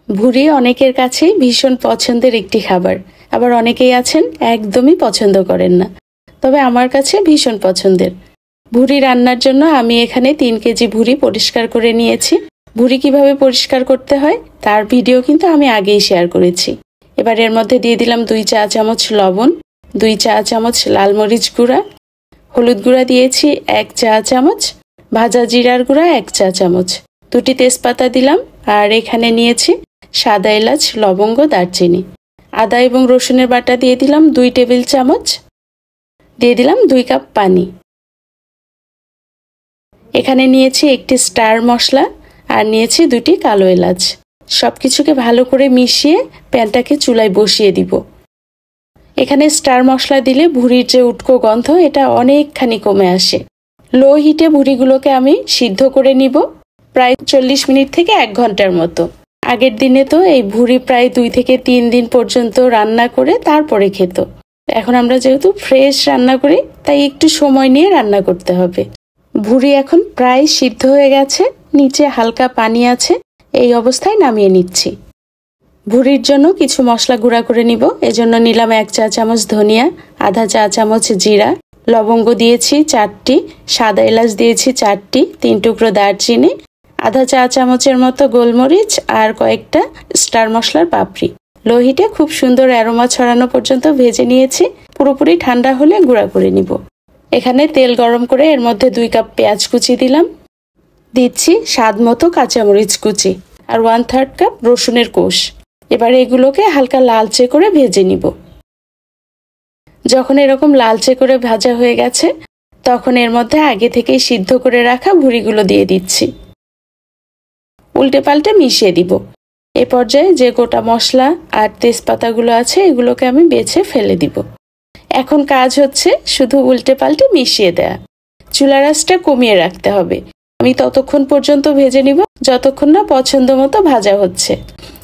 ভুড়ি অনেকের কাছেই ভীষণ পছন্দের একটি খাবার, আবার অনেকেই আছেন একদমই পছন্দ করেন না, তবে আমার কাছে ভীষণ পছন্দের। ভুড়ি রান্নার জন্য আমি এখানে 3 কেজি ভুড়ি পরিষ্কার করে নিয়েছি। ভুড়ি কিভাবে পরিষ্কার করতে হয় তার ভিডিও কিন্তু আমি আগেই শেয়ার করেছি। এবার এর মধ্যে দিয়ে দিলাম 2 চা চামচ লবণ, 2 চা চামচ লাল মরিচ গুঁড়া, হলুদ গুঁড়া দিয়েছি 1 চা চামচ, ভাজা জিরার গুঁড়া 1 চা চামচ, 2টি তেজপাতা দিলাম, আর এখানে নিয়েছি সাদা এলাচ, লবঙ্গ, দারচিনি। আদা এবং রসুনের বাটা দিয়ে দিলাম 2 টেবিল চামচ, দিয়ে দিলাম 2 কাপ পানি। এখানে নিয়েছি একটি স্টার মশলা আর নিয়েছি 2টি কালো এলাচ। সবকিছুকে ভালো করে মিশিয়ে প্যানটাকে চুলায় বসিয়ে দিব। এখানে স্টার মশলা দিলে ভুড়ির যে উটকো গন্ধ এটা অনেকখানি কমে আসে। লো হিটে ভুড়িগুলোকে আমি সিদ্ধ করে নিব প্রায় 40 মিনিট থেকে 1 ঘন্টার মতো। আগের দিনে তো এই ভুড়ি প্রায় 2 থেকে 3 দিন পর্যন্ত রান্না করে তারপরে খেত। এখন আমরা যেহেতু ফ্রেশ রান্না করি তাই একটু সময় নিয়ে রান্না করতে হবে। ভুড়ি এখন প্রায় সিদ্ধ হয়ে গেছে, নিচে হালকা পানি আছে, এই অবস্থায় নামিয়ে নিচ্ছি। ভুড়ির জন্য কিছু মশলা গুঁড়া করে নিব। এজন্য নিলাম 1 চা চামচ ধনিয়া, আধা চা চামচ জিরা, লবঙ্গ দিয়েছি 4টি, সাদা এলাচ দিয়েছি 4টি, 3 টুকরো দারচিনি, আধা চা চামচের মতো গোলমরিচ আর কয়েকটা স্টার মশলার পাপড়ি। লো হিটে খুব সুন্দর অ্যারোমা ছড়ানো পর্যন্ত ভেজে নিয়েছি। পুরোপুরি ঠান্ডা হলে গুঁড়া করে নিব। এখানে তেল গরম করে এর মধ্যে 2 কাপ পেঁয়াজ কুচি দিলাম, দিচ্ছি স্বাদ মতো কাঁচামরিচ কুচি আর 1/3 কাপ রসুনের কোষ। এবার এগুলোকে হালকা লালচে করে ভেজে নিব। যখন এরকম লালচে করে ভাজা হয়ে গেছে তখন এর মধ্যে আগে থেকেই সিদ্ধ করে রাখা ভুড়িগুলো দিয়ে দিচ্ছি। উল্টে পাল্টে মিশিয়ে দিব। এ পর্যায়ে যে গোটা মশলা আর তেজপাতাগুলো আছে এগুলোকে আমি বেছে ফেলে দিব। এখন কাজ হচ্ছে শুধু উল্টে পাল্টে মিশিয়ে দেয়া। চুলার আঁচটা কমিয়ে রাখতে হবে। আমি ততক্ষণ পর্যন্ত ভেজে নিব যতক্ষণ না পছন্দ মতো ভাজা হচ্ছে।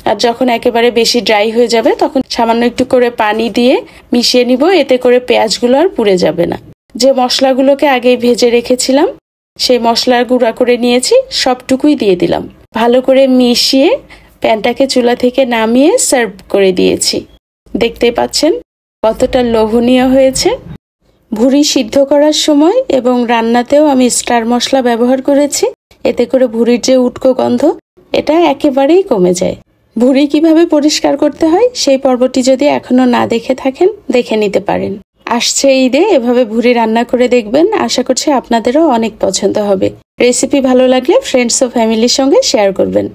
আর যখন একেবারে বেশি ড্রাই হয়ে যাবে তখন সামান্য একটু করে পানি দিয়ে মিশিয়ে নিব, এতে করে পেঁয়াজগুলো আর পুড়ে যাবে না। যে মশলাগুলোকে আগেই ভেজে রেখেছিলাম সেই মশলার গুঁড়া করে নিয়েছি, সবটুকুই দিয়ে দিলাম। ভালো করে মিশিয়ে প্যানটাকে চুলা থেকে নামিয়ে সার্ভ করে দিয়েছি। দেখতেই পাচ্ছেন কতটা লোভনীয় হয়েছে। ভুড়ি সিদ্ধ করার সময় এবং রান্নাতেও আমি স্টার মশলা ব্যবহার করেছি, এতে করে ভুড়ির যে উটকো গন্ধ এটা একেবারেই কমে যায়। ভুড়ি কিভাবে পরিষ্কার করতে হয় সেই পর্বটি যদি এখনো না দেখে থাকেন দেখে নিতে পারেন। আসছে ঈদে এভাবে ভুড়ি রান্না করে দেখবেন, আশা করছি আপনাদেরও অনেক পছন্দ হবে। রেসিপি ভালো লাগলে ফ্রেন্ডস ও ফ্যামিলির সঙ্গে শেয়ার করবেন।